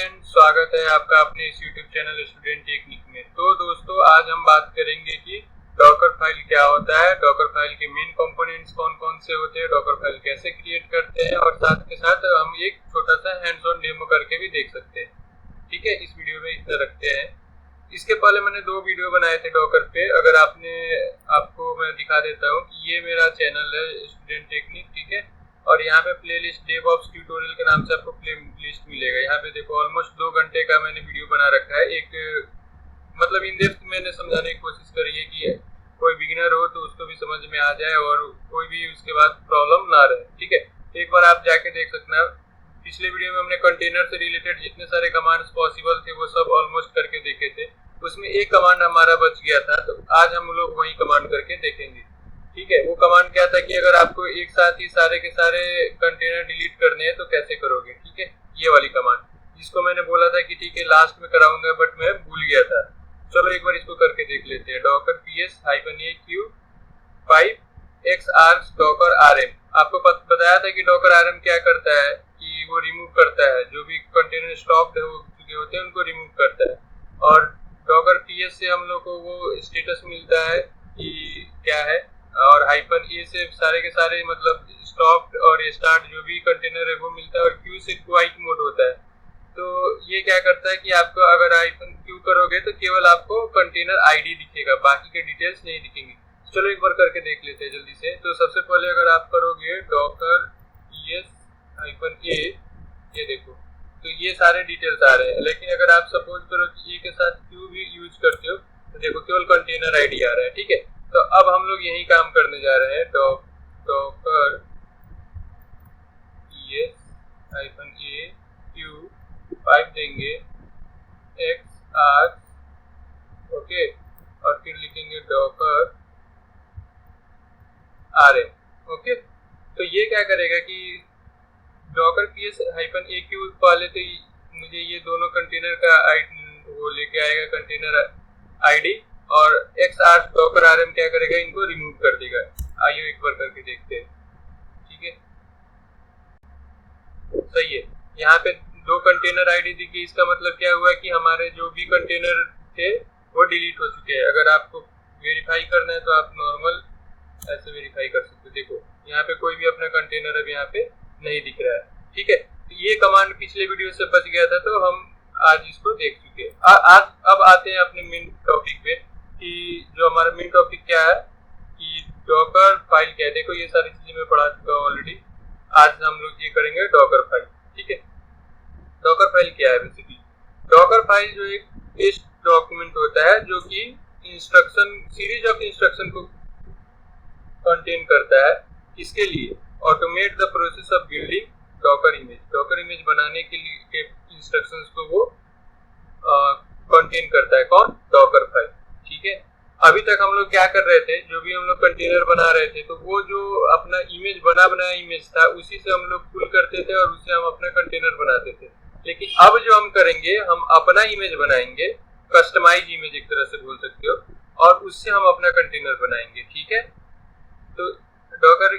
Friend, स्वागत है आपका अपने इस यूट्यूब चैनल स्टूडेंट टेक्निक में। तो दोस्तों, आज हम बात करेंगे कि डॉकर फाइल क्या होता है, डॉकर फाइल के मेन कंपोनेंट्स कौन कौन से होते हैं, डॉकर फाइल कैसे क्रिएट करते हैं और साथ के साथ हम एक छोटा सा हैंड्स ऑन डेमो करके भी देख सकते हैं। ठीक है, इस वीडियो में इतना रखते हैं। इसके पहले मैंने 2 वीडियो बनाए थे डॉकर पे, अगर आपको मैं दिखा देता हूँ कि ये मेरा चैनल है स्टूडेंट टेक्निक। ठीक है, और यहाँ पे प्लेलिस्ट डेवऑप्स ट्यूटोरियल के नाम से आपको प्ले लिस्ट मिलेगा। यहाँ पे देखो ऑलमोस्ट 2 घंटे का मैंने वीडियो बना रखा है। मतलब इन डेप्थ मैंने समझाने की कोशिश करी है कि कोई बिगिनर हो तो उसको भी समझ में आ जाए और कोई भी उसके बाद प्रॉब्लम ना रहे। ठीक है, एक बार आप जाके देख सकना। पिछले वीडियो में हमने कंटेनर से रिलेटेड जितने सारे कमांड्स पॉसिबल थे वो सब ऑलमोस्ट करके देखे थे। उसमें एक कमांड हमारा बच गया था, तो आज हम लोग वही कमांड करके देखेंगे। ठीक है, वो कमांड क्या था कि अगर आपको एक साथ ही सारे के सारे कंटेनर डिलीट करने हैं तो कैसे करोगे। ठीक है, ये वाली कमांड जिसको मैंने बोला था कि ठीक है लास्ट में कराऊंगा, बट मैं भूल गया था। चलो एक बार इसको करके देख लेते हैं। docker ps-aq 5 x args docker rm। आपको बताया था कि docker rm क्या करता है कि वो रिमूव करता है जो भी कंटेनर स्टॉक्ड हो चुके होते हैं उनको रिमूव करता है, और docker ps से हम लोग को वो स्टेटस मिलता है कि क्या है, और -a से सारे के सारे मतलब स्टॉप और स्टार्ट जो भी कंटेनर है वो मिलता है, और q से क्वाइट मोड होता है। तो ये क्या करता है कि आपको अगर -q करोगे तो केवल आपको कंटेनर आईडी दिखेगा, बाकी के डिटेल्स नहीं दिखेंगे। चलो एक बार करके देख लेते हैं जल्दी से। तो सबसे पहले अगर आप करोगे docker ps-a, ये देखो तो ये सारे डिटेल्स आ रहे हैं। लेकिन अगर आप सपोज करो कि a के साथ q भी यूज करते हो तो देखो केवल कंटेनर आईडी आ रहा है। ठीक है, तो अब हम लोग यही काम करने जा रहे हैं। docker ps-a q 5 देंगे x args, ओके, और फिर लिखेंगे docker rm। ओके, तो ये क्या करेगा कि docker ps-aq पहले तो मुझे ये दोनों कंटेनर का वो लेके आएगा कंटेनर आईडी, और x args docker rm क्या करेगा, इनको रिमूव कर देगा। आइए एक बार करके देखते हैं। ठीक है, सही है, यहाँ पे 2 कंटेनर आईडी दिखी। इसका मतलब क्या हुआ कि हमारे जो भी कंटेनर थे वो डिलीट हो चुके हैं। अगर आपको वेरीफाई करना है तो आप नॉर्मल ऐसे वेरीफाई कर सकते हो। देखो यहाँ पे कोई भी अपना कंटेनर अब यहाँ पे नहीं दिख रहा है। ठीक है, तो ये कमांड पिछले वीडियो से बच गया था, तो हम आज इसको देख चुके हैं। आज अब आते हैं अपने मेन टॉपिक पे कि जो हमारा मेन टॉपिक क्या है कि डॉकर फाइल क्या है। देखो ये सारी चीजें मैं पढ़ा चुका हूँ ऑलरेडी। आज हम लोग ये करेंगे डॉकर फाइल। ठीक है, डॉकर फाइल क्या है बेसिकली? डॉकर फाइल जो एक टेस्ट डॉक्यूमेंट होता है जो कि इंस्ट्रक्शन सीरीज ऑफ इंस्ट्रक्शन को कंटेन करता है। इसके लिए automate the process of building Docker image. Docker image बनाने के लिए के इंस्ट्रक्शंस को वो कंटेन करता है। कौन? Docker file. ठीक है, अभी तक हम लोग क्या कर रहे थे, जो भी हम लोग कंटेनर बना रहे थे तो वो जो अपना इमेज बनाया इमेज था उसी से हम लोग पुल करते थे और उससे हम अपना कंटेनर बनाते थे। लेकिन अब जो हम करेंगे, हम अपना इमेज बनाएंगे, कस्टमाइज इमेज एक तरह से बोल सकते हो, और उससे हम अपना कंटेनर बनाएंगे। ठीक है, तो डॉकर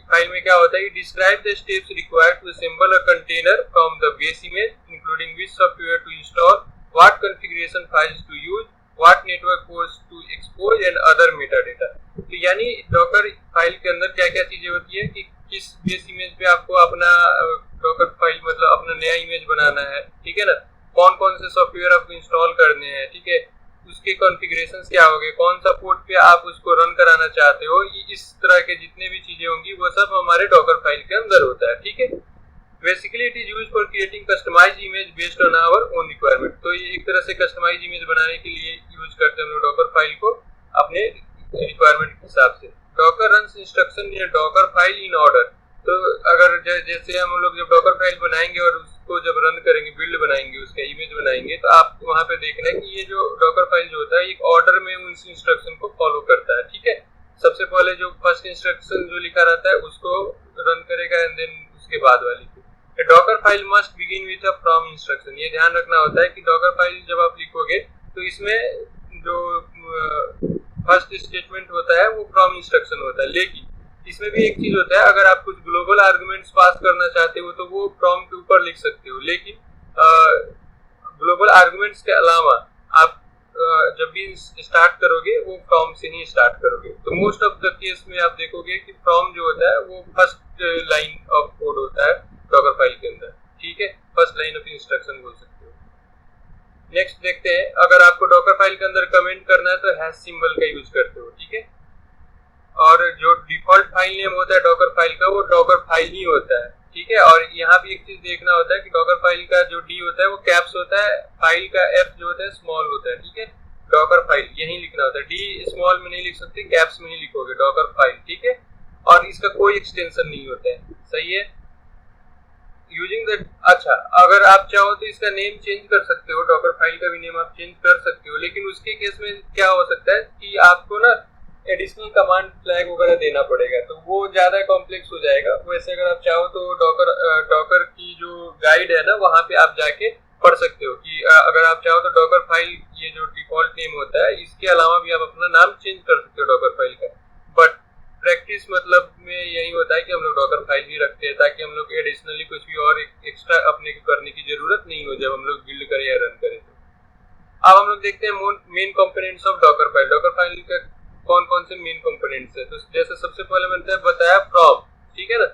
फाइल में क्या होता है, describe the steps required to assemble a container from the base image including which software to install, what configuration files to use, what network ports to expose and other meta data. तो यानी Docker file के अंदर क्या क्या चीजें होती है कि किस बेस इमेज पे आपको अपना डॉकर फाइल मतलब अपना नया इमेज बनाना है। ठीक है ना, कौन कौन से सॉफ्टवेयर आपको इंस्टॉल करने हैं। ठीक है, उसके कॉन्फ़िगरेशंस क्या होंगे, कौन सा पोर्ट पे आप उसको रन कराना चाहते हो, इस तरह के जितने भी चीजें होंगी वो सब हमारे डॉकर फाइल के अंदर होता है। ठीक है, basically it is used for creating customized image based on our own requirement. तो ये एक तरह से कस्टमाइज्ड इमेज बनाने के लिए यूज करते हैं हम लोग डॉकर फाइल को अपने रिक्वायरमेंट के हिसाब से। Docker runs instruction in Docker file in order. तो अगर जैसे हम लोग जब डॉकर फाइल बनाएंगे और उसको जब रन करेंगे, बिल्ड बनाएंगे, उसका इमेज बनाएंगे, तो आप वहां पे देखना है कि ये जो डॉकर फाइल जो होता है एक ऑर्डर में उस इंस्ट्रक्शन को फॉलो करता है। ठीक है, सबसे पहले जो फर्स्ट इंस्ट्रक्शन जो लिखा रहता है उसको रन करेगा एंड देन उसके बाद वाली। Docker file must begin with a from instruction. ये ध्यान रखना होता है कि डॉकर फाइल जब आप लिखोगे तो इसमें जो फर्स्ट स्टेटमेंट होता है वो फ्रॉम इंस्ट्रक्शन होता है। लेकिन इसमें भी एक चीज होता है, अगर आप कुछ ग्लोबल आर्गुमेंट्स पास करना चाहते हो तो वो फ्रॉम के ऊपर लिख सकते हो। लेकिन ग्लोबल आर्गुमेंट्स के अलावा आप जब भी स्टार्ट करोगे वो फ्रॉम से ही स्टार्ट करोगे। तो मोस्ट ऑफ द केस में आप देखोगे कि फ्रॉम जो होता है वो फर्स्ट लाइन ऑफ कोड होता है डॉकर फाइल के अंदर, ठीक है, फर्स्ट लाइन ऑफ इंस्ट्रक्शन बोल सकते हो। नेक्स्ट देखते हैं, अगर आपको डॉकर फाइल के अंदर कमेंट करना है तो हैश सिंबल का यूज करते हो, ठीक है। और जो डिफॉल्ट फाइल नेम होता है डॉकर फाइल का वो डॉकर फाइल ही होता है, ठीक है। और यहाँ भी एक चीज देखना होता है कि डॉकर फाइल का जो डी होता है वो कैप्स होता है, फाइल का एफ जो होता है स्मॉल होता है, ठीक है। डॉकर फाइल यही लिखना होता है, डी स्मॉल में नहीं लिख सकते, कैप्स में ही लिखोगे डॉकर फाइल, ठीक है। और इसका कोई एक्सटेंशन नहीं होता है, सही है। यूजिंग द, अच्छा अगर आप चाहो तो इसका नेम चेंज कर सकते हो, डॉकर फाइल का भी नेम आप चेंज कर सकते हो, लेकिन उसके केस में क्या हो सकता है कि आपको ना एडिशनल कमांड फ्लैग वगैरह देना पड़ेगा, तो वो ज्यादा कॉम्प्लेक्स हो जाएगा। वैसे अगर आप चाहो तो डॉकर की जो गाइड है ना वहाँ पे आप जाके पढ़ सकते हो कि अगर आप चाहो तो डॉकर फाइल ये जो डिफॉल्ट नेम होता है इसके अलावा भी आप अपना नाम चेंज कर सकते हो डॉकर फाइल का। बट प्रैक्टिस मतलब में यही होता है कि हम लोग डॉकर फाइल ही रखते हैं ताकि हम लोग एडिशनली कुछ भी और एक्स्ट्रा अपने करने की जरूरत नहीं हो जब हम लोग बिल्ड करें या रन करें। तो अब हम लोग देखते हैं main components of Docker file. Docker file का कौन कौन से मेन कंपोनेंट्स है, तो जैसे सबसे पहले मैंने बताया फ्रॉम, ठीक है ना।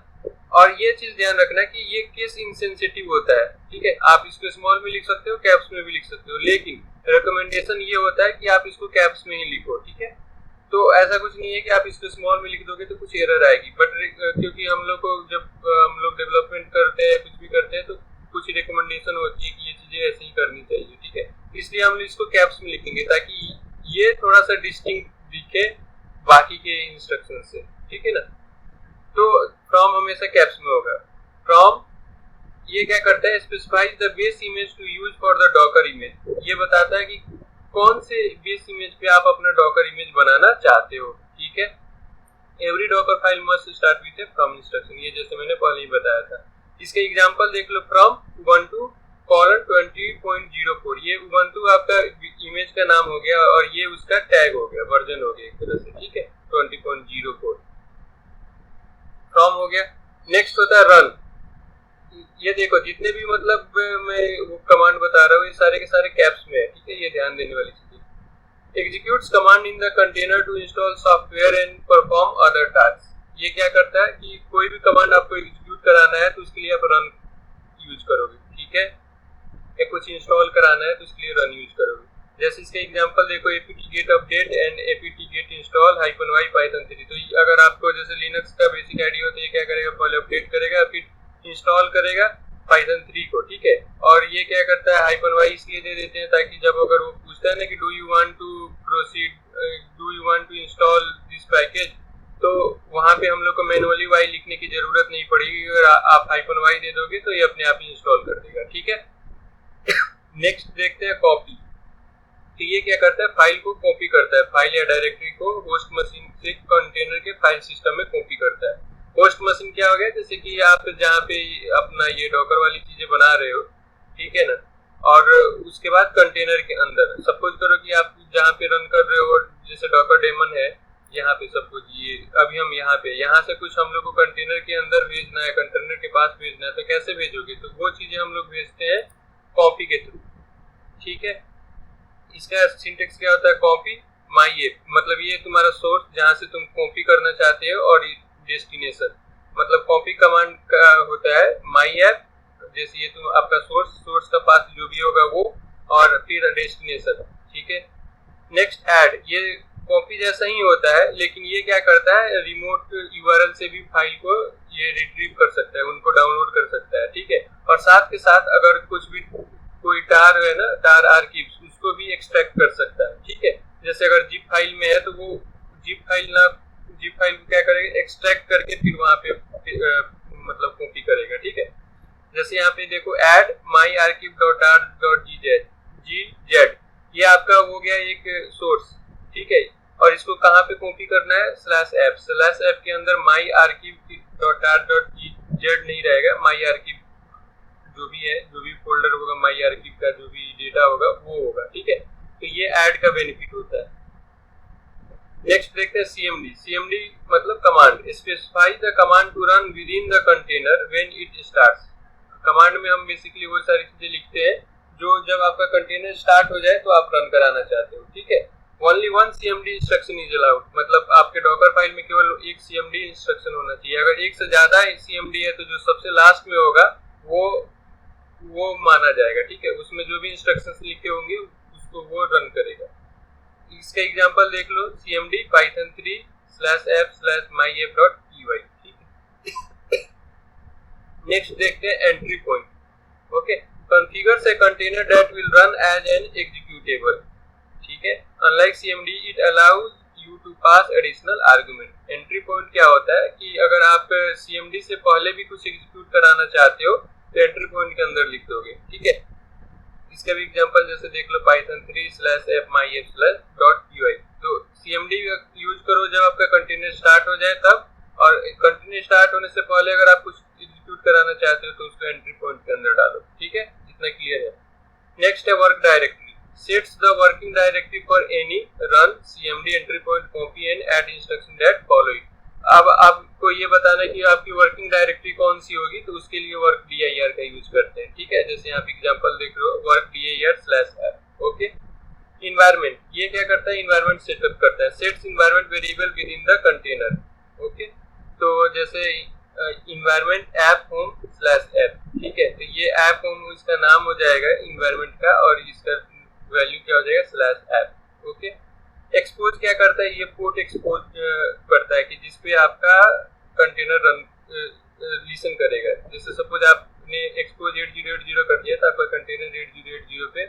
और ये चीज ध्यान रखना कि ये केस इंसेंसिटिव होता है, ठीक है। आप इसको स्मॉल में लिख सकते हो, कैप्स में भी लिख सकते हो, लेकिन रिकमेंडेशन ये होता है कि आप इसको कैप्स में ही लिखो, ठीक है। तो ऐसा कुछ नहीं है कि आप इसको स्मॉल में लिख दोगे तो कुछ एरर आएगी, बट क्योंकि हम लोग को जब हम लोग डेवलपमेंट करते हैं कुछ भी करते हैं तो कुछ रिकमेंडेशन होती है कि ये चीजें ऐसे ही करनी चाहिए, ठीक है। इसलिए हम इसको कैप्स में लिखेंगे ताकि ये थोड़ा सा डिस्टिंक्ट दिखे बाकी के इंस्ट्रक्शन से, ठीक है ना। तो फ्रॉम हमेशा कैप्स में होगा। फ्रॉम ये क्या करता है, specifies the base image to use for the Docker image. ये बताता है कि कौन से बेस इमेज पे आप अपना डॉकर इमेज बनाना चाहते हो, ठीक है। Every Docker file must start with A from instruction, ये जैसे मैंने पहले ही बताया था। इसके एग्जांपल देख लो, फ्रॉम ubuntu 20.04, ये ubuntu आपका इमेज का नाम हो गया और ये उसका टैग हो गया, वर्जन हो गया एक तरह से, ठीक है, 20.04 फ्रॉम हो गया। नेक्स्ट होता है रन। ये देखो जितने भी मतलब मैं वो कमांड बता रहा हूँ ये सारे के सारे कैप्स में है, ठीक है, ये ध्यान देने वाली चीज। Executes command in the container to install software and perform other task. ये क्या करता है कि कोई भी कमांड आपको एग्जीक्यूट कराना है तो उसके लिए आप रन यूज करोगे, ठीक है, या कुछ इंस्टॉल कराना है तो उसके लिए रन यूज करोगे। जैसे इसके एग्जांपल देखो, apt-get update and apt-get install -y python 3। तो अगर आपको जैसे लिनक्स का बेसिक आइडिया हो तो ये क्या करेगा, पहले अपडेट करेगा फिर इंस्टॉल करेगा पाइथन 3 को, ठीक है। और ये क्या करता है, -y इसलिए दे देते हैं ताकि जब अगर वो पूछता है ना कि do you want to proceed, do you want to install this package, तो वहां पे हम लोग को मैनुअली y लिखने की जरूरत नहीं पड़ेगी। अगर आप -y दे दोगे तो ये अपने आप ही इंस्टॉल कर देगा, ठीक है। नेक्स्ट देखते हैं कॉपी। तो ये क्या करता है, फाइल को कॉपी करता है, फाइल या डायरेक्टरी को होस्ट मशीन से कंटेनर के फाइल सिस्टम में कॉपी करता है। होस्ट मशीन क्या हो गया, जैसे कि आप जहाँ पे अपना ये डॉकर वाली चीजें बना रहे हो, ठीक है ना, और उसके बाद कंटेनर के अंदर सपोज करो कि आप जहाँ पे रन कर रहे हो, जैसे डॉकर डेमन है यहाँ पे सपोज, ये अभी हम यहाँ से कुछ हम लोग को कंटेनर के अंदर भेजना है, कंटेनर के पास भेजना है, तो कैसे भेजोगे, तो वो चीजें हम लोग भेजते हैं कॉपी के थ्रू, ठीक है। इसका सिंटेक्स क्या होता है, कॉपी माई ऐप, मतलब ये तुम्हारा सोर्स जहाँ से तुम कॉपी करना चाहते हो, और डेस्टिनेशन मतलब कॉपी कमांड का होता है माई ऐप, जैसे ये तुम आपका सोर्स का पास जो भी होगा वो, और फिर डेस्टिनेशन, ठीक है। नेक्स्ट ऐड, ये कॉपी जैसा ही होता है लेकिन ये क्या करता है, रिमोट यूआरएल से भी फाइल को ये रिट्रीव कर सकता है, उनको डाउनलोड कर सकता है, ठीक है। और साथ के साथ अगर कुछ भी कोई टार है ना, टार आर्काइव्स, उसको भी एक्सट्रैक्ट कर सकता है, ठीक है। जैसे अगर जिप फाइल में है तो वो जिप फाइल को क्या करेगा, एक्सट्रैक्ट करके फिर वहां पे मतलब कॉपी करेगा, ठीक है। जैसे यहाँ पे देखो ऐड myarchive.r.gz, ये आपका हो गया एक सोर्स, ठीक है। और इसको कहाँ पे कॉपी करना है, /app के अंदर myarchive.r.gz नहीं रहेगा, myarchive जो भी फोल्डर होगा myarchive का जो भी डेटा होगा वो होगा, ठीक है। तो ये ऐड का बेनिफिट होता है। नेक्स्ट देखते हैं CMD मतलब command. Specify the command to run within the container when it starts. Command में हम बेसिकली वो सारी चीजें लिखते हैं जो जब आपका कंटेनर स्टार्ट हो जाए तो आप रन कराना चाहते हो, ठीक है। Only one CMD instruction is allowed, मतलब आपके डॉकर फाइल में केवल एक CMD इंस्ट्रक्शन होना चाहिए। अगर एक से ज्यादा CMD है तो जो सबसे लास्ट में होगा वो माना जाएगा, ठीक है। उसमें जो भी इंस्ट्रक्शंस लिखे होंगे उसको वो रन करेगा। इसका एग्जांपल देख लो, CMD python3/app/myapp.py, ठीक है। नेक्स्ट देखते हैं entry point. Okay, configures a container that will run as an executable, ठीक है। Unlike CMD, it allows you to pass additional argument। Entry point क्या होता है कि अगर आप CMD से पहले भी कुछ एग्जीक्यूट कराना चाहते हो तो एंट्री पॉइंट के अंदर लिख दोगे, ठीक है। इसका भी एग्जांपल जैसे देख लो, python3/app/myapp.py। तो CMD यूज करो जब आपका कंटेनर स्टार्ट हो जाए तब, और कंटेनर स्टार्ट होने से पहले अगर आप कुछ एग्जीक्यूट कराना चाहते हो तो उसको एंट्री पॉइंट के अंदर डालो, ठीक है। इतना क्लियर है। नेक्स्ट है work directory. Sets the working directory for any run CMD entry point copy and add instruction that follow it. अब आपको ये बताना है कि आपकी वर्किंग डायरेक्टरी कौन सी होगी, तो उसके लिए वर्क dir का यूज करते हैं, ठीक है। जैसे यहाँ पे एग्जांपल देख रहे हो, वर्क dir/app। ओके, इन्वायरमेंट, ये क्या करता है, इन्वायरमेंट सेटअप करता है। Sets environment variable with in the container. Okay, तो जैसे इन्वायरमेंट ऐप होम/ऐप, ठीक है। तो ये ऐप होम इसका नाम हो जाएगा इन्वायरमेंट का, और इसका वैल्यू क्या हो जाएगा /ऐप। ओके, एक्सपोज क्या करता है, ये पोर्ट एक्सपोज करता है कि जिसपे आपका कंटेनर रन लिसन करेगा। जैसे सपोज आपने एक्सपोज 8080 कर दिया तो आपका कंटेनर 8080 पे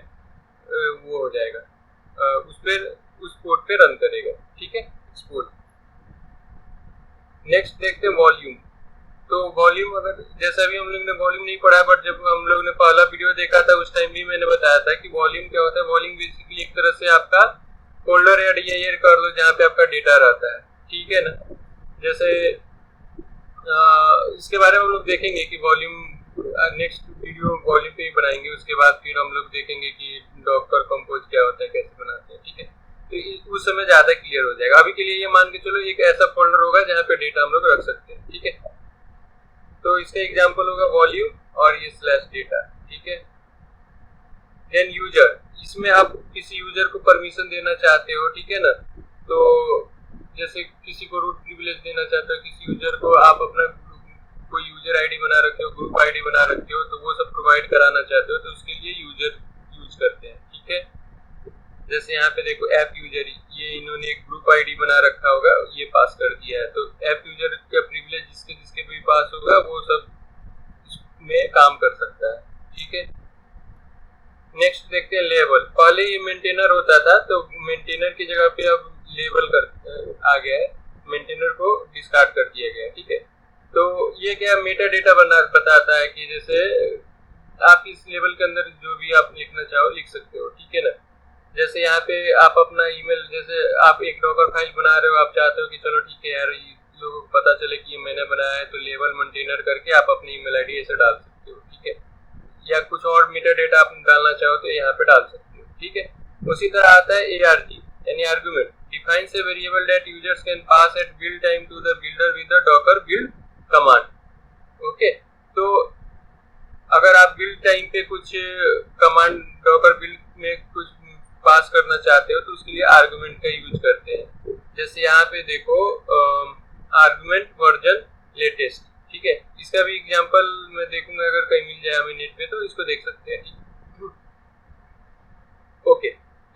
वो हो जाएगा, उस पोर्ट पे रन करेगा, ठीक है, एक्सपोज। नेक्स्ट देखते हैं वॉल्यूम। तो वॉल्यूम, अगर जैसा अभी हम लोग ने वॉल्यूम नहीं पढ़ा, बट जब हम लोग ने पहला वीडियो देखा था उस टाइम भी मैंने बताया था कि वॉल्यूम क्या होता है। वॉल्यूम बेसिकली एक तरह से आपका फोल्डर या dir कर दो जहाँ पे आपका डेटा रहता है, ठीक है ना। जैसे इसके बारे में हम लोग देखेंगे कि वॉल्यूम, नेक्स्ट वीडियो वॉल्यूम पे ही बनाएंगे। उसके बाद फिर हम लोग देखेंगे कि डॉकर कंपोज क्या होता है, कैसे बनाते हैं, ठीक है। तो उस समय ज्यादा क्लियर हो जाएगा। अभी के लिए ये मान के चलो एक ऐसा फोल्डर होगा जहाँ पे डेटा हम लोग रख सकते हैं, ठीक है। तो इसका एग्जांपल होगा वॉल्यूम और ये /data, ठीक है। देन यूजर, इसमें आप किसी यूजर को परमिशन देना चाहते हो, ठीक है ना। तो जैसे किसी को रूट प्रिविलेज देना चाहते हो, किसी यूजर को आप अपना कोई यूजर आईडी बना रखे हो, ग्रुप आईडी बना रखे हो, तो वो सब प्रोवाइड कराना चाहते हो तो उसके लिए यूजर यूज करते हैं, ठीक है। जैसे यहाँ पे देखो ऐप यूजर, ये इन्होंने एक ग्रुप आईडी बना रखा होगा, ये पास कर दिया है। तो ऐप यूजर का प्रिविलेज जिसके भी पास होगा वो सब में काम कर सकता है, ठीक है। नेक्स्ट देखते हैं लेबल। पहले ये मेंटेनर होता था, तो मेंटेनर की जगह पे अब लेबल आ गया है, मेंटेनर को डिस्कार्ड कर दिया गया है, ठीक है। तो ये क्या मेटा डेटा बताता है कि जैसे आप इस लेवल के अंदर जो भी आप लिखना चाहो लिख सकते हो, ठीक है ना। जैसे यहाँ पे आप अपना ईमेल, जैसे आप एक डॉकर फाइल बना रहे हो, आप चाहते हो कि चलो ठीक है यार लोगों को पता चले कि ये मैंने बनाया है, तो लेबल मेंटेनर करके आप अपनी ईमेल आईडी ऐसे डाल सकते हो, ठीक है। या कुछ और मेटा डेटा आप डालना चाहो तो यहाँ पे डाल सकते हो, ठीक है। उसी तरह आता है ARG यानी argument, defines a variable that users can pass at build time to the builder with the Docker build command. Okay, तो अगर आप बिल्ड टाइम पे कुछ कमांड डॉकर बिल्ड में कुछ पास करना चाहते हो तो उसके लिए आर्गुमेंट का यूज करते हैं। जैसे यहाँ पे देखो आर्गुमेंट वर्जन लेटेस्ट, ठीक है। इसका भी एग्जांपल मैं देखूंगा, अगर कहीं मिल जाए हमें नेट पे तो इसको देख सकते हैं, ठीक। ओके,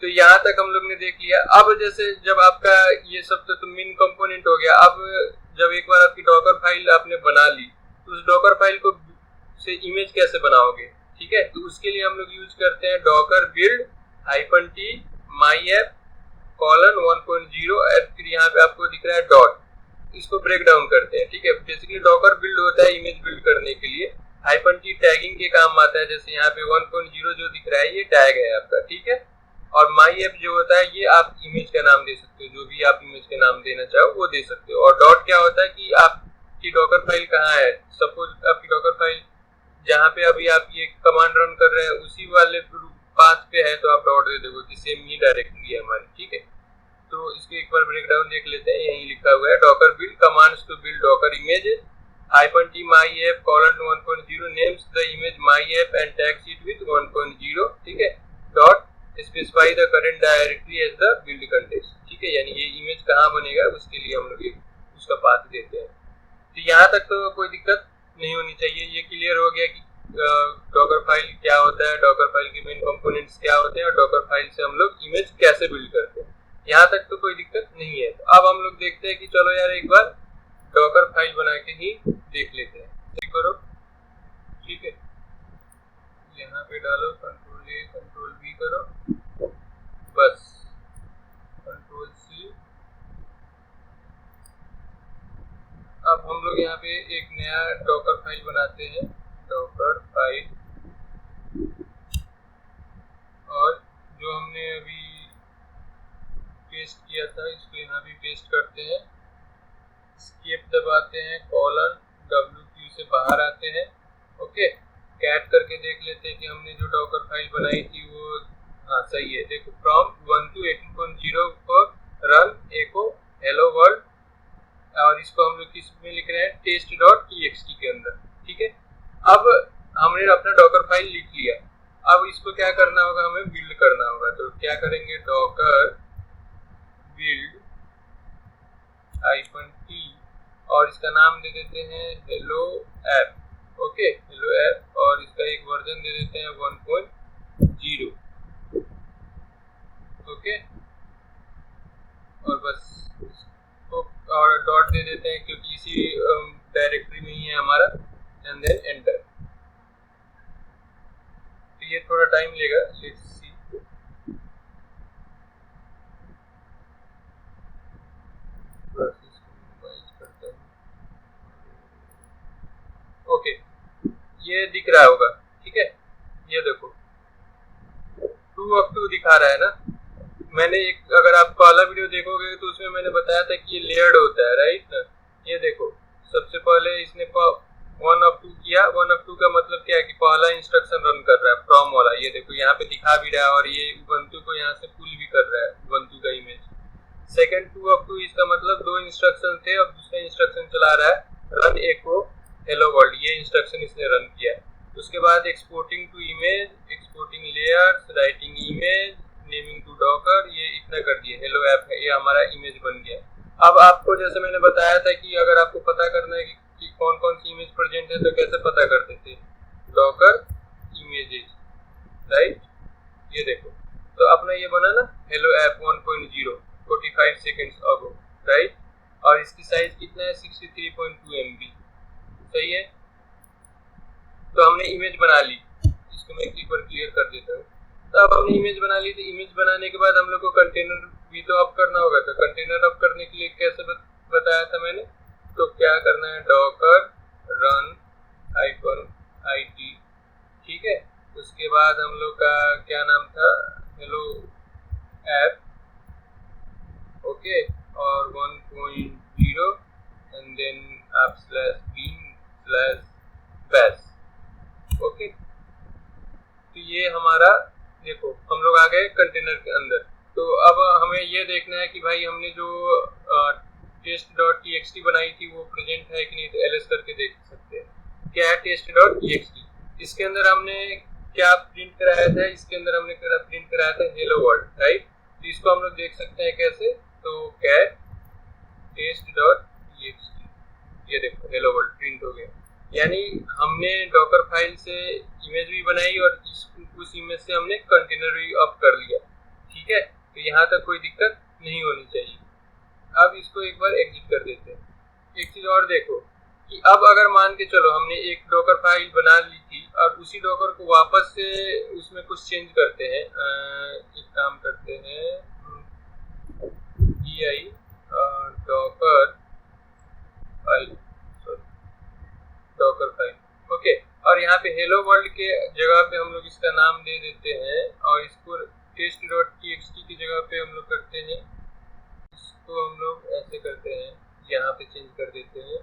तो यहाँ तक हम लोग ने देख लिया। अब जैसे जब आपका ये सब तो मेन कंपोनेंट हो गया, अब जब एक बार आपकी डॉकर फाइल आपने बना ली तो उस डॉकर फाइल को से इमेज कैसे बनाओगे, ठीक है। तो उसके लिए हम लोग यूज करते हैं डॉकर बिल्ड -t myApp:1.0 और फिर यहाँ पे आपको दिख रहा है डॉट, इसको ब्रेक डाउन करते हैं, ठीक है। बेसिकली डॉकर बिल्ड होता है इमेज बिल्ड करने के लिए, -t टैगिंग के काम आता है। जैसे यहाँ पे 1.0 जो दिख रहा है ये टैग है आपका, ठीक है। और myApp जो होता है ये आप इमेज का नाम दे सकते हो, जो भी आप इमेज का नाम देना चाहो वो दे सकते हो। और डॉट क्या होता है कि आपकी डॉकर फाइल कहाँ है, सपोज आपकी डॉकर फाइल जहाँ पे अभी आप ये कमांड रन कर रहे हैं उसी वाले पाथ पे है तो आप डॉट दे दोगे कि सेम ही डायरेक्टरी है हमारी, ठीक है। तो इसको एक बार ब्रेकडाउन देख लेते हैं। यही लिखा हुआ है Docker build commands to build Docker images -t myApp:1.0 names the image myApp and tags it with 1.0, specify the current directory as the build context. ठीक है, यानी ये इमेज कहाँ बनेगा उसके लिए हम लोग उसका पाथ देते हैं। तो यहाँ तक तो कोई दिक्कत नहीं होनी चाहिए। ये क्लियर हो गया कि डॉकर फाइल क्या होता है, डॉकर फाइल के मेन कंपोनेंट्स क्या होते हैं और डॉकर फाइल से हम लोग इमेज कैसे बिल्ड करते हैं। यहाँ तक तो कोई दिक्कत नहीं है। तो अब हम लोग देखते हैं कि चलो यार एक बार डॉकर फाइल बना के ही देख लेते हैं। ठीक करो, ठीक है, यहाँ पे डालो कंट्रोल ए कंट्रोल बी करो, बस कंट्रोल सी। अब हम लोग यहाँ पे एक नया डॉकर फाइल बनाते हैं, डॉकर फाइल, और जो हमने अभी पेस्ट किया था इसको यहाँ भी पेस्ट करते हैं, एस्केप दबाते हैं, कॉलन WQ से बाहर आते हैं। ओके, कैट करके देख लेते हैं कि हमने जो डॉकर फाइल बनाई थी वो हाँ सही है। देखो फ्रॉम 1 to 18.0 पर रन एको हेलो वर्ल्ड, और इसको हम लोग किस में लिख रहे हैं, test.txt के अंदर। ठीक है, अब हमने अपना डॉकर फाइल लिख लिया। अब इसको क्या करना होगा, हमें बिल्ड करना होगा। तो क्या करेंगे, डॉकर बिल्ड -t और इसका नाम दे देते हैं hello app. Okay, hello app, और इसका एक वर्जन दे देते हैं 1.0। ओके, और बस इसको और डॉट दे देते हैं क्योंकि इसी डायरेक्टरी में ही है हमारा, एंड देन एंटर। तो ये थोड़ा टाइम लेगा, लेट्स सी। ओके, ये दिख रहा होगा। ठीक है, ये देखो 2 of 2 दिखा रहा है ना। मैंने एक, अगर आप पहला वीडियो देखोगे तो उसमें मैंने बताया था कि ये लेयर्ड होता है, राइट ना। ये देखो सबसे पहले इसने 1 of 2 किया। 1 of 2 का मतलब क्या है कि पहला इंस्ट्रक्शन रन कर रहा है फ्रॉम वाला, ये देखो यहाँ पे दिखा भी रहा है, और ये ubuntu को यहाँ से पुल भी कर रहा है ubuntu का इमेज। सेकंड 2 of 2 इसका मतलब 2 इंस्ट्रक्शन थे और दूसरा इंस्ट्रक्शन चला रहा है रन एको हेलो वर्ल्ड, ये इंस्ट्रक्शन इसने रन किया। उसके बाद exporting to image, exporting layers, writing image, naming to Docker, ये इतना कर दिया। हेलो ऐप है, ये हमारा इमेज बन गया। अब आपको जैसे मैंने बताया था कि अगर आपको पता करना है कि कौन कौन सी इमेज प्रेजेंट है तो कैसे पता करते थे, डॉकर इमेजेस, राइट। ये देखो तो अपना ये बना ना हेलो ऐप 1.0 45 सेकेंड्स अगो, राइट, और इसकी साइज कितना है 63.2 MB। सही है, तो हमने इमेज बना ली। इसको मैं एक बार क्लियर कर देता हूँ। तो अब हमने इमेज बना ली, तो इमेज बनाने के बाद हम लोग को कंटेनर भी तो अप करना होगा। तो कंटेनर अप करने के लिए कैसे बताया था मैंने, तो क्या करना है, डॉकर रन -it। ठीक है, उसके बाद हम लोग का क्या नाम था, हेलो ऐप। ओके, और 1.0 एंड देन आप /bin/bash। ओके, तो ये हमारा, देखो हम लोग आ गए कंटेनर के अंदर। तो अब हमें ये देखना है कि भाई हमने जो test.txt बनाई थी वो प्रेजेंट है कि नहीं। तो ls करके देख सकते हैं क्या है test.txt। इसके अंदर हमने क्या प्रिंट कराया था, इसके अंदर हमने प्रिंट कराया था हेलो वर्ल्ड, राइट। तो इसको हम लोग देख सकते हैं कैसे, तो कैट test.txt, ये देखो हेलो वर्ल्ड प्रिंट हो गया। यानी हमने डॉकर फाइल से इमेज भी बनाई और उस इमेज से हमने कंटेनर भी अप कर लिया। ठीक है, तो यहाँ तक कोई दिक्कत नहीं होनी चाहिए। अब इसको एक बार एग्जिट कर देते हैं। एक चीज और देखो कि अब अगर मान के चलो हमने एक डॉकर फाइल बना ली थी और उसी डॉकर को वापस से उसमें कुछ चेंज करते हैं। एक काम करते हैं, gi Docker file, Docker file. Okay, और यहाँ पे हेलो वर्ल्ड के जगह पे हम लोग इसका नाम दे देते हैं और इसको test.txt की जगह पे हम लोग करते हैं, इसको हम लोग ऐसे करते हैं, यहाँ पे चेंज कर देते हैं,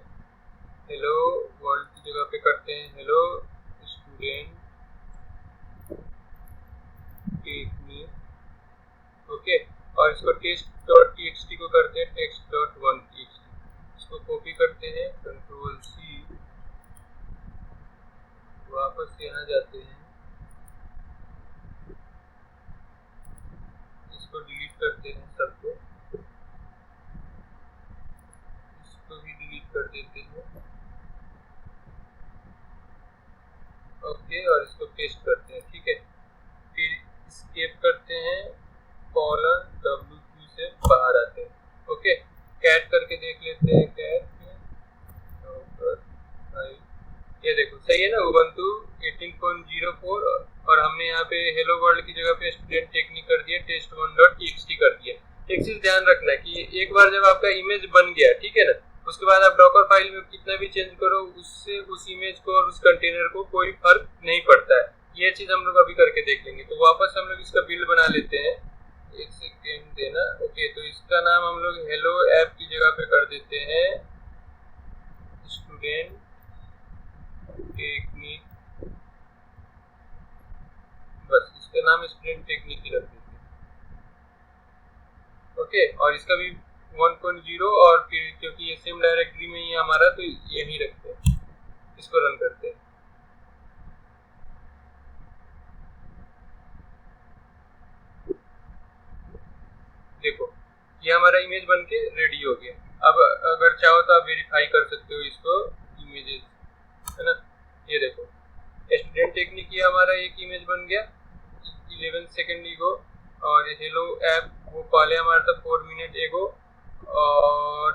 हेलो वर्ल्ड की जगह पे करते हैं hello student tech me. Okay, और इसको test.txt को करते हैं text.1txt। इसको कॉपी करते हैं, कंट्रोल C, वापस यहाँ जाते हैं, इसको डिलीट करते हैं सबको, इसको भी डिलीट कर देते हैं। ओके, और इसको पेस्ट करते हैं। ठीक है, फिर एस्केप करते हैं, $W2 से बाहर आते हैं। ओके, कैट करके देख लेते हैं। कैट ये देखो सही है ना, उबंटू 18.04, और हमने यहाँ पे हेलो वर्ल्ड की जगह पे स्टूडेंट टेक्निक कर दिया, test1.txt कर दिया। एक चीज ध्यान रखना है कि एक बार जब आपका इमेज बन गया, ठीक है ना, उसके बाद आप डॉकर फाइल में कितना भी चेंज करो, उससे उस इमेज को और उस कंटेनर को कोई फर्क नहीं पड़ता है। ये चीज हम लोग अभी करके देख लेंगे। तो वापस हम लोग इसका बिल्ड बना लेते हैं, एक सेकेंड देना। ओके, तो इसका नाम हम लोग हेलो ऐप की जगह पे कर देते हैं स्टूडेंट टेक्निक, बस इसका नाम स्टूडेंट टेक्निक ही रख देते हैं। ओके, और इसका भी 1.0, और फिर क्योंकि ये सेम डायरेक्टरी में ही हमारा, तो यही रखते हैं। इसको रन करते हैं। देखो ये हमारा इमेज बन के रेडी हो गया। अब अगर चाहो तो आप वेरीफाई कर सकते हो इसको, इमेजेस है ना। ये देखो स्टूडेंट टेक्निक ये हमारा एक इमेज बन गया 11 सेकेंड एगो, और हेलो ऐप वो पहले हमारा था 4 मिनट एगो, और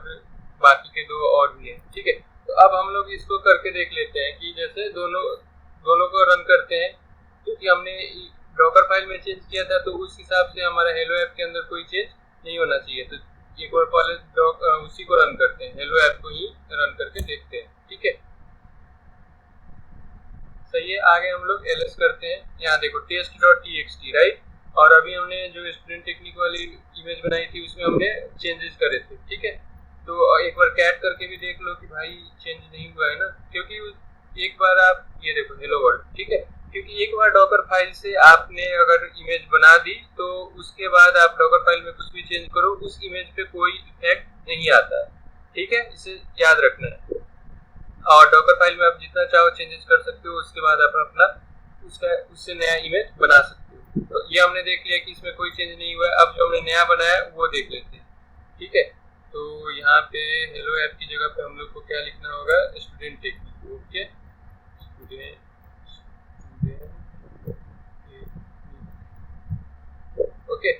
बाकी के दो और भी हैं। ठीक है, तो अब हम लोग इसको करके देख लेते हैं कि जैसे दोनों को रन करते हैं, क्योंकि हमने डॉकर फाइल में चेंज किया था, तो उस हिसाब से हमारा हेलो ऐप के अंदर कोई चेंज नहीं होना चाहिए। तो एक बार पहले उसी को रन करते हैं, हेलो ऐप को ही रन करके देखते हैं। ठीक है, सही है। आगे हम लोग ls करते हैं। यहाँ देखो test.txt, राइट, और अभी हमने जो स्टूडेंट टेक्निक वाली इमेज बनाई थी उसमें हमने चेंजेस करे थे। ठीक है, तो एक बार कैट करके भी देख लो कि भाई चेंज नहीं हुआ है ना, क्योंकि एक बार आप ये देखो हेलो वर्ल्ड, ठीक है, क्योंकि एक बार डॉकर फाइल से आपने अगर इमेज बना दी, तो उसके बाद आप डॉकर फाइल में कुछ भी चेंज करो, उस इमेज पे कोई इफेक्ट नहीं आता है। ठीक है, इसे याद रखना है। और डॉकर फाइल में आप जितना चाहो चेंजेस कर सकते हो, उसके बाद आप अपना उससे नया इमेज बना सकते हो। तो ये हमने देख लिया कि इसमें कोई चेंज नहीं हुआ है। अब जो हमने नया बनाया वो देख लेते हैं। ठीक है, तो यहाँ पे हेलो ऐप की जगह पे हम लोग को क्या लिखना होगा, student technique. Okay, student okay,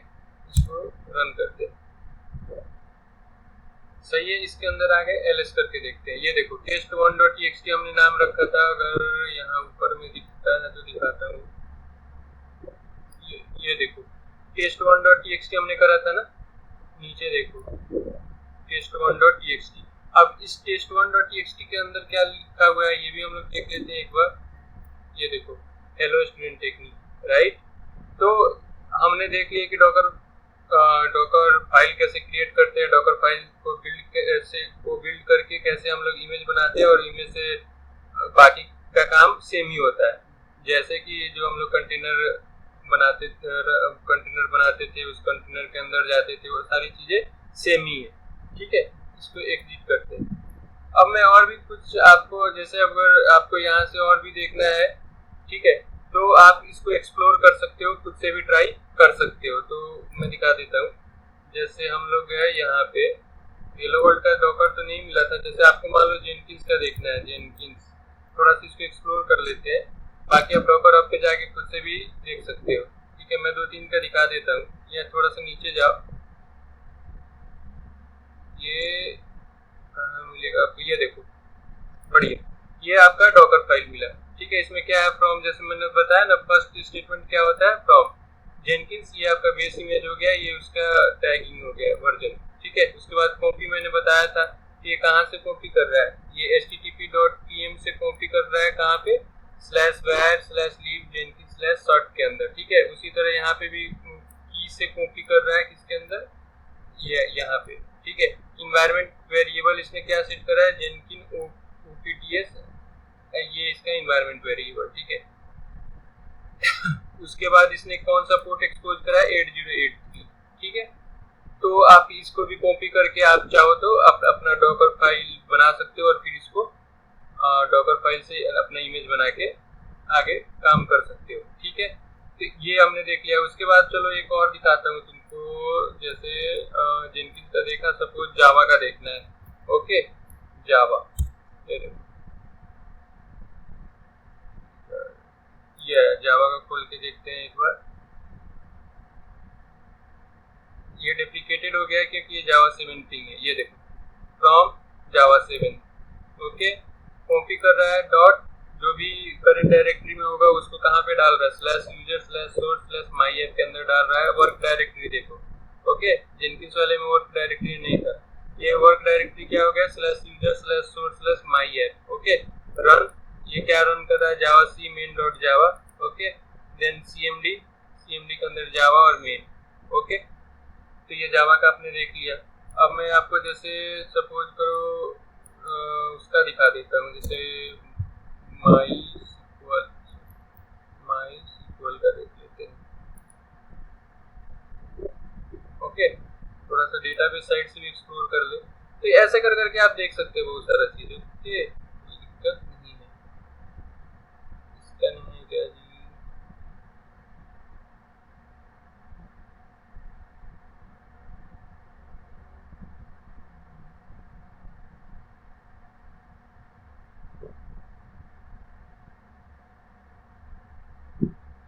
इसको रन करते हैं। सही है, इसके अंदर आ गए, ls करके देखते हैं। ये देखो test1.txt हमने नाम रखा था, अगर यहाँ ऊपर में दिखता है तो दिखाता हूँ। ये देखो test1.txt हमने करा था ना, नीचे देखो test1.txt। अब इस test1.txt के अंदर क्या लिखा हुआ है ये भी हम लोग देख लेते हैं एक बार। ये देखो हेलो स्टूडेंट टेक्निक, राइट। तो हमने देख लिया कि डॉकर फाइल कैसे क्रिएट करते हैं, डॉकर फाइल को बिल्ड करके कैसे हम लोग इमेज बनाते हैं, और इमेज से बाकी का काम सेम ही होता है। जैसे कि जो हम लोग कंटेनर बनाते थे, उस कंटेनर के अंदर जाते थे, वो सारी चीजें सेम ही है। ठीक है, इसको एग्जिट करते हैं। अब मैं और भी कुछ आपको, जैसे अगर आपको यहाँ से और भी देखना है, ठीक है, तो आप इसको एक्सप्लोर कर सकते हो, खुद से भी ट्राई कर सकते हो। तो मैं दिखा देता हूँ। जैसे हम लोग गए यहाँ पे, हेलो वर्ल्ड का डॉकर तो नहीं मिला था, जैसे आपको मान लो जेनकिंस का देखना है, जेनकिंस थोड़ा सा इसको एक्सप्लोर कर लेते हैं। बाकी आप डॉकर ऐप पे जाके खुद से भी देख सकते हो। ठीक है, मैं 2-3 का दिखा देता हूँ। ये थोड़ा सा नीचे जाओ, ये कहाँ मिलेगा आपको, ये देखो, बढ़िया, ये आपका डॉकर फाइल मिला। ठीक है, इसमें क्या है, फ्रॉम, जैसे मैंने बताया ना, फर्स्ट स्टेटमेंट क्या होता है, फ्रॉम जेनकिंस। ये आपका बेस इमेज हो गया, ये उसका टैगिंग हो गया, वर्जन। ठीक है, उसके बाद कॉपी मैंने बताया था कि ये कहाँ से कॉपी कर रहा है, ये http.pm से कॉपी कर रहा है, कहाँ पे, /var/leave jenkins/sort के अंदर। ठीक है, उसी तरह यहाँ पे भी की से कॉपी कर रहा है, किसके अंदर, ये यहाँ पे। ठीक है, इन्वायरमेंट वेरिएबल इसने क्या सेट करा है, जेनकिन opts, ये इसका इन्वायरमेंट वेरिएबल। ठीक है, उसके बाद इसने कौन सा पोर्ट एक्सपोज करा है, 8083। ठीक है, तो आप इसको भी कॉपी करके आप चाहो तो अपना डॉकर फाइल बना सकते हो, और फिर इसको डॉकर फाइल से अपना इमेज बना के आगे काम कर सकते हो। ठीक है, तो ये हमने देख लिया। उसके बाद चलो एक और दिखाता हूँ तुमको। आपको जैसे जेनकिंस का देखा, सपोज जावा का देखना है, ओके जावा, ये जावा का खोल के देखते हैं एक बार। ये डेप्लीकेटेड हो गया है क्योंकि ये जावा 17 है, ये देखो फ्रॉम जावा 7, ओके। कॉपी कर रहा है डॉट, जो भी करंट डायरेक्टरी में होगा उसको कहाँ पे डाल रहा है, slash user slash source slash my app के अंदर डाल रहा है, वर्क डायरेक्टरी देखो, ओके। जेनकिंस वाले में वर्क डायरेक्टरी नहीं था, ये वर्क डायरेक्टरी क्या हो गया, slash user slash source slash my app, okay. Run, ये क्या रन कर रहा है, Java C main dot Java, okay. Then CMD, CMD के अंदर जावा और मेन, ओके। तो ये जावा का आपने देख लिया। अब मैं आपको जैसे सपोज करो उसका दिखा देता हूँ, जैसे माई सीक्वल का देख लेते हैं, ओके। थोड़ा सा डेटाबेस साइट से भी एक्सप्लोर कर ले, तो ऐसे कर करके आप देख सकते हो बहुत सारा चीजें, ओके। दिक्कत नहीं है, इसका नहीं है क्या जी।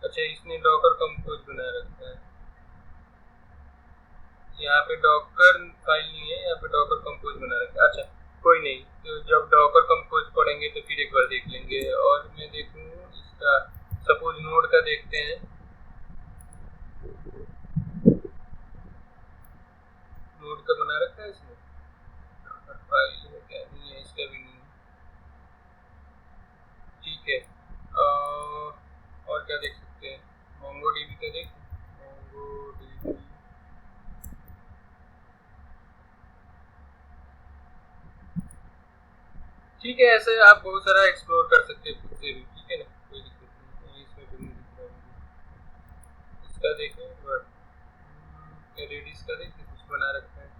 अच्छा, इसने डॉकर कंपोज बना रखा है, यहाँ पे डॉकर फाइल नहीं है, यहाँ पे डॉकर कंपोज बना रखा है। अच्छा कोई नहीं, तो जब डॉकर कंपोज पढ़ेंगे तो फिर एक बार देख लेंगे। और मैं देखूँ इसका, सपोज नोड का देखते हैं, नोड का बना रखा है इसमें, डॉकर फाइल है क्या, नहीं है, इसका भी नहीं है, ठीक है। और क्या देख सकते हैं, मोंगोडीबी का देख, मोंगोडीबी, ठीक है। ऐसे आप बहुत सारा एक्सप्लोर कर सकते हैं खुद से भी, ठीक है ना, कोई दिक्कत नहीं है, इसमें भी नहीं दिख रहा है। इसका देखें, रेडिस का देखें, कुछ बना रखा है तो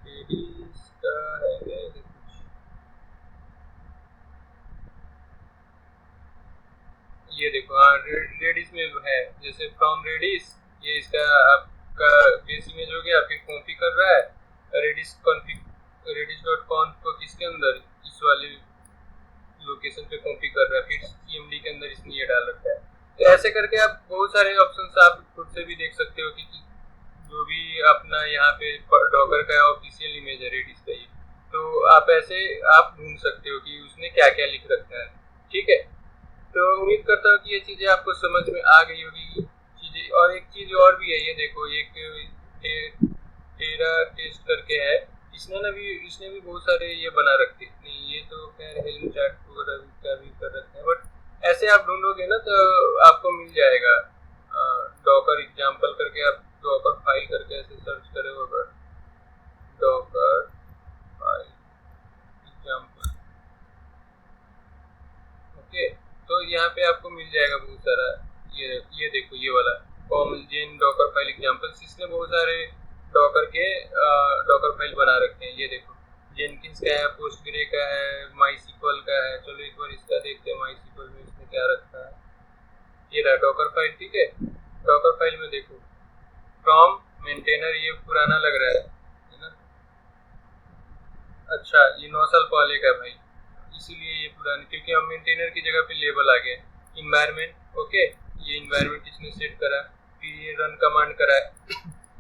रेडिस का है क्या कुछ, ये देखो, हाँ रेडिस में है, जैसे फ्रॉम रेडिस, ये इसका आपका बेस इमेज हो गया, फिर कॉपी कर रहा है Redis config, Redis dot conf को किसके अंदर, इस वाले लोकेशन पे कॉपी कर रहा है, फिर सीएमडी के अंदर इसने ये डाल रखा है। तो ऐसे करके आप बहुत सारे ऑप्शंस आप खुद से भी देख सकते हो कि जो भी अपना यहाँ पे डॉकर का ऑफिशियल इमेज है रेडिस का, ये तो आप ऐसे आप ढूंढ सकते हो कि उसने क्या क्या लिख रखा है, ठीक है। तो उम्मीद करता हूँ कि ये चीजें आपको समझ में आ गई होगी चीजें। और एक चीज और भी है, ये देखो, एक टेरा टेस्ट करके है, इसने भी बहुत सारे ये बना रखे, नहीं ये तो खैर हेल्म चार्ट वगैरह का भी कर रखा है, बट ऐसे आप ढूंढोगे ना तो आपको मिल जाएगा। डॉकर एग्जाम्पल करके आप डॉकर फाइल करके ऐसे सर्च करे होगा, डॉकर फाइल एग्जाम्पल, ओके। तो यहाँ पे आपको मिल जाएगा बहुत सारा, ये देखो ये वाला कॉमन जेन डॉकर फाइल एग्जाम्पल्स, इसने बहुत सारे डॉकर के डॉकर फाइल बना रखे हैं, ये देखो जेनकिंस का है, पोस्टग्रे का है, माई सीक्वल का है। चलो एक बार इसका देखते हैं, माई सीक्वल में इसने क्या रखा है, ये रहा डॉकर फाइल, ठीक है। डॉकर फाइल में देखो फ्रॉम मेंटेनर, ये पुराना लग रहा है ना, अच्छा ये 9 साल पहले का भाई, इसीलिए ये पुरानी, क्योंकि हम मेंटेनर की जगह पे लेबल आ गए। इन्वायरमेंट, ओके, ये इन्वायरमेंट इसने सेट करा, फिर ये रन कमांड करा है।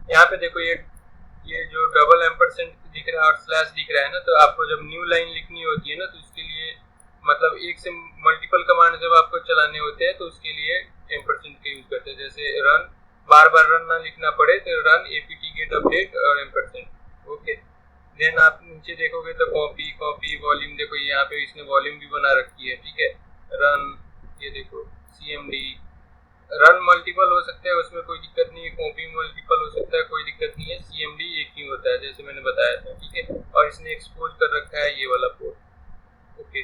यहाँ पे देखो ये जो डबल एम्परसेंट दिख रहा है और स्लैश दिख रहा है ना, तो आपको जब न्यू लाइन लिखनी होती है ना, तो उसके लिए मतलब एक से मल्टीपल कमांड जब आपको चलाने होते हैं तो उसके लिए एम्परसेंट का यूज करते हैं। जैसे रन, बार बार रन ना लिखना पड़े तो रन एपीटी गेट अपडेट और एम्परसेंट, ओके। देन आप नीचे देखोगे तो कॉपी कॉपी वॉल्यूम, देखो यहाँ पे इसने वॉल्यूम भी बना रखी है, ठीक है। रन, ये देखो सीएमडी, रन मल्टीपल हो सकता है, उसमें कोई दिक्कत नहीं है, कॉपी मल्टीपल हो सकता है, कोई दिक्कत नहीं है, सीएमडी एक ही होता है जैसे मैंने बताया था, ठीक है। और इसने एक्सपोज कर रखा है ये वाला पोर्ट, ओके।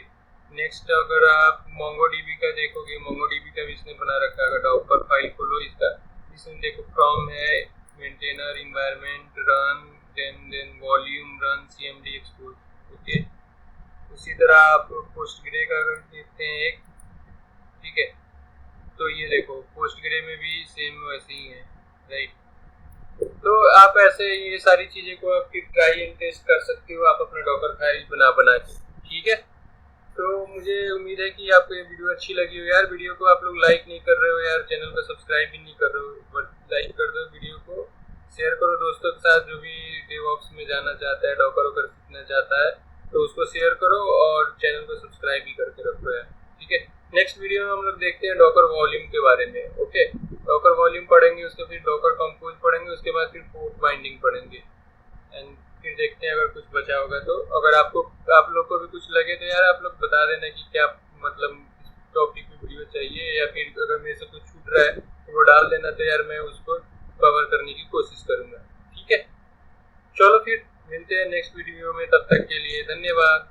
नेक्स्ट अगर आप मोंगोडीबी का देखोगे, मोंगोडीबी का भी इसने बना रखा है, अगर डॉकर फाइल खोलो इसका, इसमें देखो फ्रॉम है, maintainer, environment, run, then volume, run, CMD, expose, okay. उसी तरह आप पोस्टग्रे का अगर देखते हैं एक, ठीक है, अकेले में भी सेम वैसे ही है, राइट। तो आप ऐसे ये सारी चीजें को आप ट्राई एंड टेस्ट कर सकते हो आप अपना डॉकर फाइल बना के, ठीक है। तो मुझे उम्मीद है कि आपको ये वीडियो अच्छी लगी हो यार। वीडियो को आप लोग लाइक नहीं कर रहे हो यार, चैनल को सब्सक्राइब भी नहीं कर रहे हो, बट लाइक कर दो वीडियो को, शेयर करो दोस्तों के साथ जो भी डेवऑप्स में जाना चाहता है, डॉकर वॉकर सीखना चाहता है, तो उसको शेयर करो और चैनल को सब्सक्राइब भी करके रखो यार, ठीक है। नेक्स्ट वीडियो में हम लोग देखते हैं डॉकर वॉल्यूम के बारे में, ओके। डॉकर वॉल्यूम पढ़ेंगे, उसके फिर डॉकर कंपोज पढ़ेंगे, उसके बाद फिर पोर्ट बाइंडिंग पढ़ेंगे एंड फिर देखते हैं अगर कुछ बचा होगा तो। अगर आप लोग को भी कुछ लगे तो यार आप लोग बता देना कि क्या मतलब टॉपिक में वीडियो चाहिए, या फिर अगर मेरे से कुछ छूट रहा है तो वो डाल देना, तो यार मैं उसको कवर करने की कोशिश करूंगा, ठीक है। चलो फिर मिलते हैं नेक्स्ट वीडियो में, तब तक के लिए धन्यवाद।